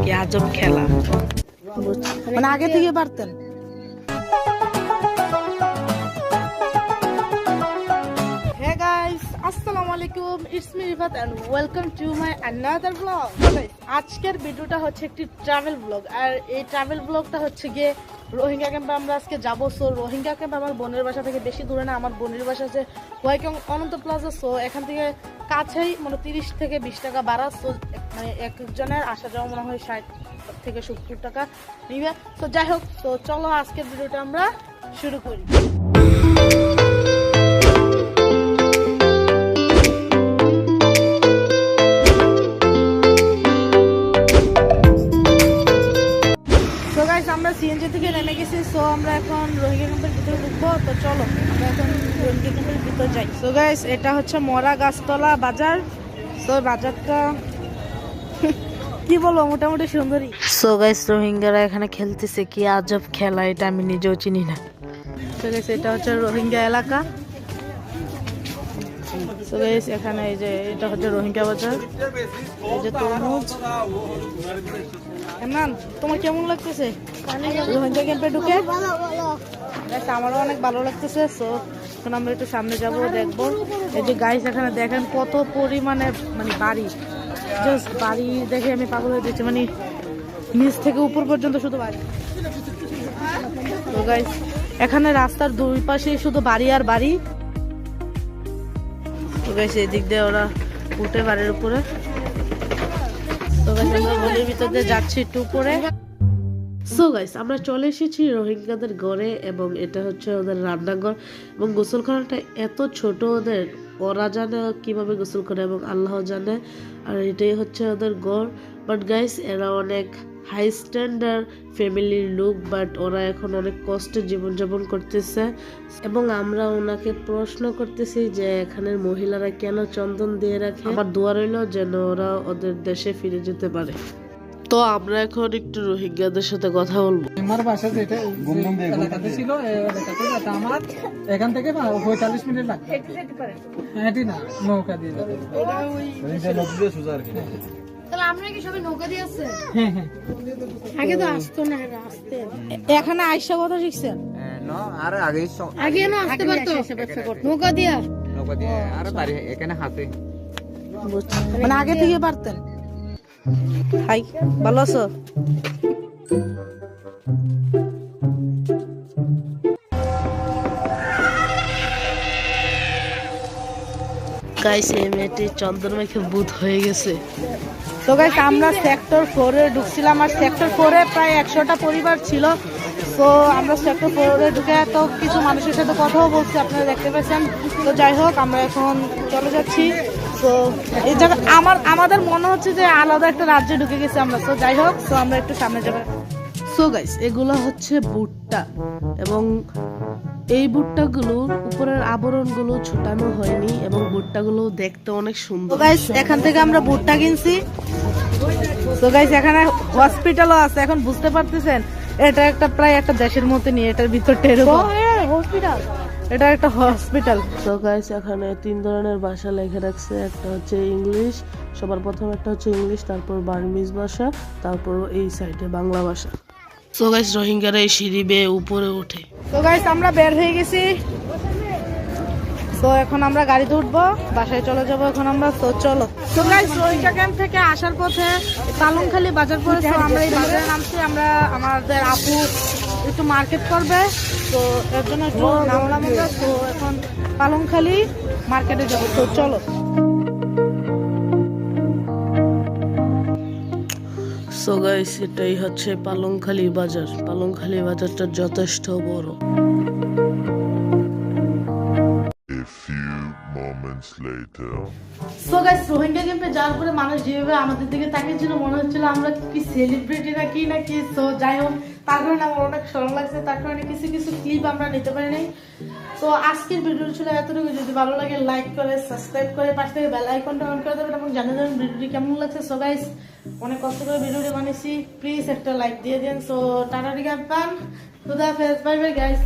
কি আজব খেলা, মানে আগে থেকে পারতেন। Hey guys, আসসালামু আলাইকুম, it's me Rifat and welcome to my another blog. আজকের ভিডিওটা হচ্ছে একটি ট্রাভেল ব্লগ, আর এই ট্রাভেল ব্লগটা হচ্ছে গিয়ে রোহিঙ্গা ক্যাম্পে আমরা আজকে যাবো। সো রোহিঙ্গা ক্যাম্প আমার বোনের বাসা থেকে বেশি দূরে না, আমার বোনের বাসা আছে হোয়াইকং অনন্ত প্লাজা। সো এখান থেকে কাছেই, মানে 30 থেকে 20 টাকা ভাড়া। সো মানে একজনের আসা যাওয়া মনে হয় 60 থেকে 70 টাকা নিবে। তো যাই হোক, তো চলো আজকের ভিডিওটা আমরা শুরু করি। আমরা সিএনজি থেকে নেমে গেছি। সো আমরা এখন রোহিঙ্গা ক্যাম্পের ভিতরে ঢুকবো। তো চলো আমরা এখন রোহিঙ্গা ক্যাম্পের ভিতরে যাই। সো গাইস, এটা হচ্ছে মরা গাছতলা বাজার। তো বাজারটা কি বলবো, মোটামুটি সুন্দরই। সো গাইস, রোহিঙ্গারা এখানে খেলতেছে কি আজব খেলা, এটা আমি নিজেও চিনি না। সো গাইস, এটা হচ্ছে রোহিঙ্গা এলাকা। সো গাইস, এখানে এই যে এটা হচ্ছে রোহিঙ্গা বাজার। এই যে তরমুজ। এমন তোমার কেমন লাগতেছে রোহিঙ্গা ক্যাম্পে ঢুকে? আমারও অনেক ভালো লাগতেছে। সো এখন আমরা একটু সামনে যাব, দেখবো। এই যে গাইস, এখানে দেখেন কত পরিমাণে মানে বাড়ি, জাস্ট বাড়ি দেখে আমি পাগল হয়ে যাচ্ছি, মানে নিচ থেকে উপর পর্যন্ত শুধু বাড়ি। তো গাইস, এখানে রাস্তার দুই পাশে শুধু বাড়ি আর বাড়ি। তো গাইস, এই দিক দিয়ে ওরা উঠে বাড়ির উপরে। তো গাইস, আমরা গলির ভিতর দিয়ে যাচ্ছি একটু উপরে। সো গাইস, আমরা চলে এসেছি রোহিঙ্গাদের ঘরে, এবং এটা হচ্ছে ওদের রান্নাঘর এবং গোসলখানাটা এত ছোট ওদের, ওরা জানে কিভাবে গোসল করে এবং আল্লাহ জানে। আর এটাই হচ্ছে ওদের ঘর। বাট গাইস, এরা অনেক হাই স্ট্যান্ডার্ড ফ্যামিলির লোক, বাট ওরা এখন অনেক কষ্টে জীবনযাপন করতেছে। এবং আমরা ওনাকে প্রশ্ন করতেছি যে এখানের মহিলারা কেন চন্দন দিয়ে রাখে। আমার দোয়া রইল যেন ওরা ওদের দেশে ফিরে যেতে পারে। তো আমরা এখন একটু রোহিঙ্গাদের সাথে কথা বলবো। আমার বাসা যেটা এলাকাতে ছিল, আমার এখান থেকে 45 মিনিট লাগবে। হেঁটে না, নৌকা দিয়ে যাবে। আমরা কি সবাই নৌকা দিয়ে আসছে? আগে তো আসতো না, আসতে এখানে আইসা কথা শিখছেন? আগে না আসতে পারতো নৌকা দিয়া, এখানে হাতে মানে আগে থেকে পারতেন। হাই, ভালো আছো? গাইস, এই মেয়েটি চন্দন মেখে ভূত হয়ে গেছে। তো গাইস, আমরা সেক্টর 4 এ ঢুকছিলাম, আর সেক্টর 4 এ প্রায় 100টা পরিবার ছিল। তো আমরা সেক্টর 4 এ ঢুকে তো কিছু মানুষের সাথে কথাও বলছি, আপনারা দেখতে পাচ্ছেন। তো যাই হোক, আমরা এখন চলে যাচ্ছি। তো এই জায়গা আমাদের মনে হচ্ছে যে আলাদা একটা রাজ্যে ঢুকে গেছি আমরা। তো যাই হোক, তো আমরা একটু সামনে যাবো। সো গাইস, এগুলো হচ্ছে ভুট্টা, এবং এই ভুট্টাগুলোর উপরের আবরণগুলো ছুটানো হয়নি, এবং ভুট্টাগুলো দেখতে অনেক সুন্দর। গাইস, এখান থেকে আমরা ভুট্টা কিনছি। তো গাইস, এখানে হসপিটালও আছে। এখন বুঝতে পারতেছেন, এটা একটা প্রায় একটা দেশের মতো নিয়ে, এটার ভিতরটা এরকম হসপিটাল, এটা একটা হসপিটাল। তো গাইস, এখানে 3 ধরনের ভাষা লেখা রাখছে। একটা হচ্ছে ইংলিশ, সবার প্রথম একটা হচ্ছে ইংলিশ, তারপর বার্মিজ ভাষা, তারপর এই সাইডে বাংলা ভাষা। তো গাইস, রোহিঙ্গারা এই সিঁড়ি বেয়ে উপরে ওঠে। তো গাইস, আমরা বের হয়ে গেছি। তো এখন আমরা গাড়িতে উঠবো, বাসায় চলে যাব এখন আমরা। তো চলো। তো গাইস, রোহিঙ্গা ক্যাম্প থেকে আসার পথে পালংখালি বাজার পড়েছে। আমরা এই বাজারে নামছি। আমরা আমাদের আপু একটু মার্কেট করবে, তো এর জন্য একটু নামলাম আমরা। তো এখন পালংখালি মার্কেটে যাবো। তো চলো। সো গাইস, এটাই হচ্ছে পালংখালি বাজার। পালংখালি বাজারটা যথেষ্ট বড়। সো গাইস, রোহিঙ্গা ক্যাম্পে যাওয়ার পরে মানুষ যেভাবে আমাদের দিকে তাকিয়েছিল, মনে হচ্ছিল আমরা কি সেলিব্রিটি নাকি নাকি। সো যাই হোক, তার কারণে আমার অনেক শরম লাগছে, তার কারণে কিছু কিছু ক্লিপ আমরা নিতে পারি নাই। তো আজকের ভিডিও ছিল এতটুকু। যদি ভালো লাগে লাইক করে, সাবস্ক্রাইব করে, পাশে থেকে বেল আইকনটা অন করে দেবেন এবং জানিয়ে দেবেন ভিডিওটি কেমন লাগছে। সো গাইস, অনেক কষ্ট করে ভিডিওটি বানিয়েছি, প্লিজ একটা লাইক দিয়ে দিন। সো টাটা, টিকা পান, খুদা হাফেজ, বাই বাই গাইস।